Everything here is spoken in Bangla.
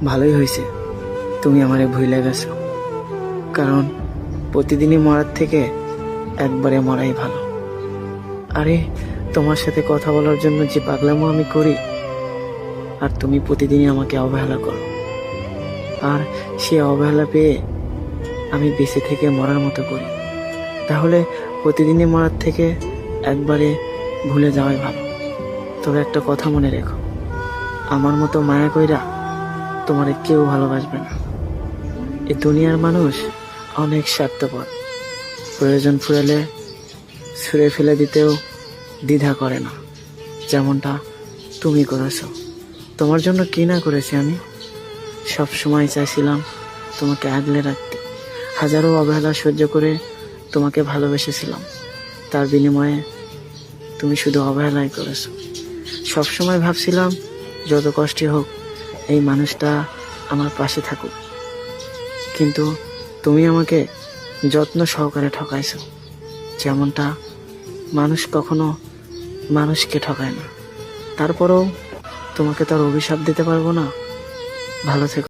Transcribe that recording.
ভালোই হয়েছে তুমি আমারে ভুলে গেছো, কারণ প্রতিদিনই মরার থেকে একবারে মরাই ভালো। আরে তোমার সাথে কথা বলার জন্য যে পাগলামো আমি করি, আর তুমি প্রতিদিনই আমাকে অবহেলা করো। আর সে অবহেলা পেয়ে আমি বেঁচে থেকে মরার মতো করি। তাহলে প্রতিদিনই মরার থেকে একবারে ভুলে যাওয়াই ভালো। তবে একটা কথা মনে রেখো, আমার মতো মায়া কইরা তোমারে কেউ ভালোবাসবে না। এই দুনিয়ার মানুষ অনেক স্বার্থপর, প্রয়োজন ফুরালে ছুঁড়ে ফেলে দিতেও দ্বিধা করে না, যেমনটা তুমি করেছো। তোমার জন্য কি না করেছি আমি। সব সময় চাইছিলাম তোমাকে আগলে রাখতে, হাজারো অবহেলা সহ্য করে তোমাকে ভালোবেসেছিলাম। তার বিনিময়ে তুমি শুধু অবহেলাই করেছো। সবসময় ভাবছিলাম যত কষ্টই হোক এই মানুষটা আমার পাশে থাকুক, কিন্তু তুমি আমাকে যত্ন সহকারে ঠকাইছো, যেমনটা মানুষ কখনো মানুষকে ঠকায় না। তারপরেও তোমাকে তো আর অভিশাপ দিতে পারবো না। ভালো থেকো।